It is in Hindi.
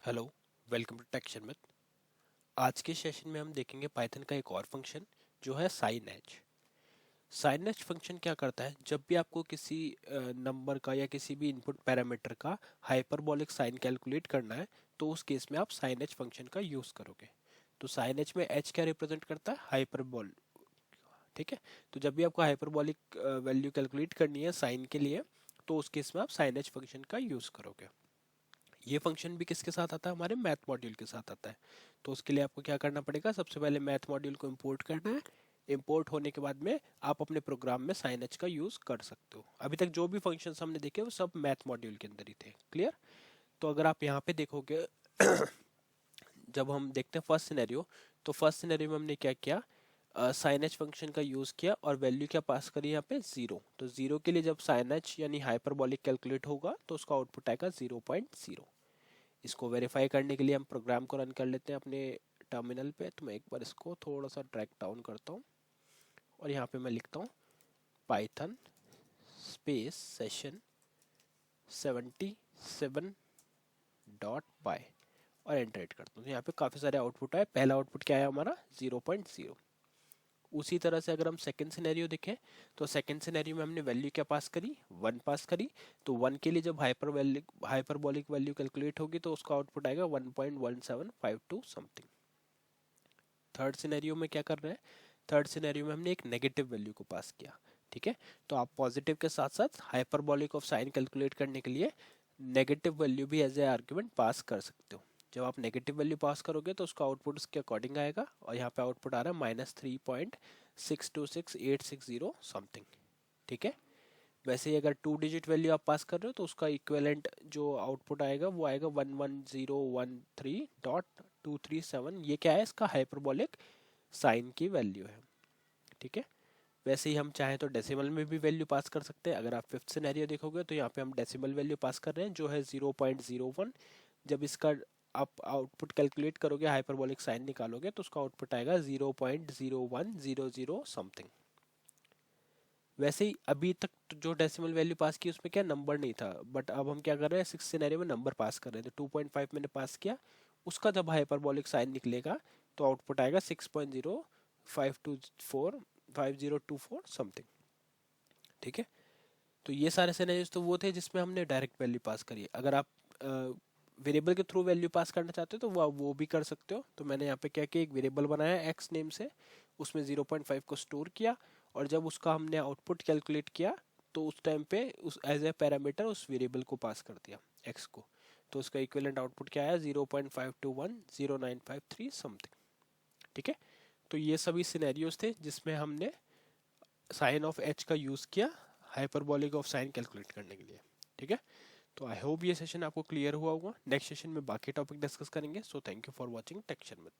Hello, welcome to tech Sharmit. आज के सेशन में हम देखेंगे पाइथन का एक और फंक्शन जो है साइन एज। साइन एज फंक्शन क्या करता है, जब भी आपको किसी नंबर का या किसी भी इनपुट पैरामीटर का हाइपरबोलिक साइन कैलकुलेट करना है तो उस केस में आप साइन एज फंक्शन का यूज़ करोगे। तो साइन एज में एच क्या रिप्रेजेंट करता है, हाइपरबोल। ठीक है। तो जब भी आपको हाइपरबोलिक वैल्यू कैलकुलेट करनी है साइन के लिए तो उस केस में आप साइन एज फंक्शन का यूज़ करोगे। ये फंक्शन भी किसके साथ आता है, हमारे मैथ मॉड्यूल के साथ आता है। तो उसके लिए आपको क्या करना पड़ेगा, सबसे पहले मैथ मॉड्यूल को इंपोर्ट करना है। इंपोर्ट होने के बाद में आप अपने प्रोग्राम में साइन एच का यूज़ कर सकते हो। अभी तक जो भी फंक्शंस हमने देखे वो सब मैथ मॉड्यूल के अंदर ही थे। क्लियर। तो अगर आप यहाँ पे देखोगे जब हम देखते हैं फर्स्ट सिनेरियो, तो फर्स्ट सिनेरियो में हमने क्या किया, साइन एच फंक्शन का यूज़ किया और वैल्यू क्या पास करी यहाँ पे, जीरो। तो जीरो के लिए जब साइन एच यानी हाइपरबॉलिक कैलकुलेट होगा तो उसका आउटपुट आएगा 0.0। इसको वेरीफाई करने के लिए हम प्रोग्राम को रन कर लेते हैं अपने टर्मिनल पे। तो मैं एक बार इसको थोड़ा सा ड्रैग डाउन करता हूँ और यहाँ पे मैं लिखता हूँ पाइथन स्पेस सेशन 77.py और एंटर हिट करता हूँ। तो यहाँ पे काफ़ी सारे आउटपुट आए। पहला आउटपुट क्या है हमारा, 0.0। उसी तरह से अगर हम सेकंड सिनेरियो देखें तो सेकंड सिनेरियो में हमने वैल्यू क्या पास करी, वन पास करी। तो वन के लिए जब हाइपरबोलिक वैल्यू कैलकुलेट होगी तो उसका आउटपुट आएगा 1.1752 समथिंग। थर्ड सिनेरियो में क्या कर रहे हैं, थर्ड सिनेरियो में हमने एक नेगेटिव वैल्यू को पास किया। ठीक है। तो आप पॉजिटिव के साथ साथ हाइपरबोलिक ऑफ साइन कैलकुलेट करने के लिए नेगेटिव वैल्यू भी एज ए आर्ग्यूमेंट पास कर सकते हो। जब आप नेगेटिव वैल्यू पास करोगे तो उसका आउटपुट उसके अकॉर्डिंग आएगा और यहाँ पे आउटपुट आ रहा है -3.626860 समथिंग। ठीक है। वैसे ही अगर टू डिजिट वैल्यू आप पास कर रहे हो तो उसका इक्विवेलेंट जो आउटपुट आएगा वो आएगा 11013.237। ये क्या है, इसका हाइपरबोलिक साइन की वैल्यू है। ठीक है। वैसे ही हम चाहें तो डेसिमल में भी वैल्यू पास कर सकते हैं। अगर आप फिफ्थ सिनेरियो देखोगे तो यहाँ पे हम डेसिमल वैल्यू पास कर रहे हैं जो है 0.01। जब इसका आप आउटपुट कैलकुलेट करोगे, हाइपरबोलिक साइन निकालोगे तो उसका आउटपुट आएगा 0.0100 समथिंग। वैसे ही अभी तक तो जो डेसिमल वैल्यू पास की उसमें क्या नंबर नहीं था, बट अब हम क्या कर रहे हैं, सिक्स सिनेरियो में नंबर पास कर रहे हैं। तो 2.5 मैंने पास किया, उसका जब हाइपरबोलिक साइन निकलेगा तो आउटपुट आएगा 6.0524 समथिंग। ठीक है। तो ये सारे सिनेरियोज तो वो थे जिसमें हमने डायरेक्ट वैल्यू पास करी। अगर आप वेरिएबल के थ्रू वैल्यू पास करना चाहते हो तो वो भी कर सकते हो। तो मैंने यहाँ पे क्या किया, एक वेरिएबल बनाया एक्स नेम से, उसमें 0.5 को स्टोर किया और जब उसका हमने आउटपुट कैलकुलेट किया तो उस टाइम पे उस एज ए पैरामीटर उस वेरिएबल को पास कर दिया एक्स को। तो उसका इक्विवेलेंट आउटपुट क्या आया, 0.521095 समथिंग। ठीक है। तो ये सभी सिनेरियोज थे जिसमें हमने साइन ऑफ एच का यूज़ किया हाइपरबोलिक ऑफ साइन कैलकुलेट करने के लिए। ठीक है। तो आई होप ये सेशन आपको क्लियर हुआ होगा। नेक्स्ट सेशन में बाकी टॉपिक डिस्कस करेंगे। So thank you for watching टेक्शन में।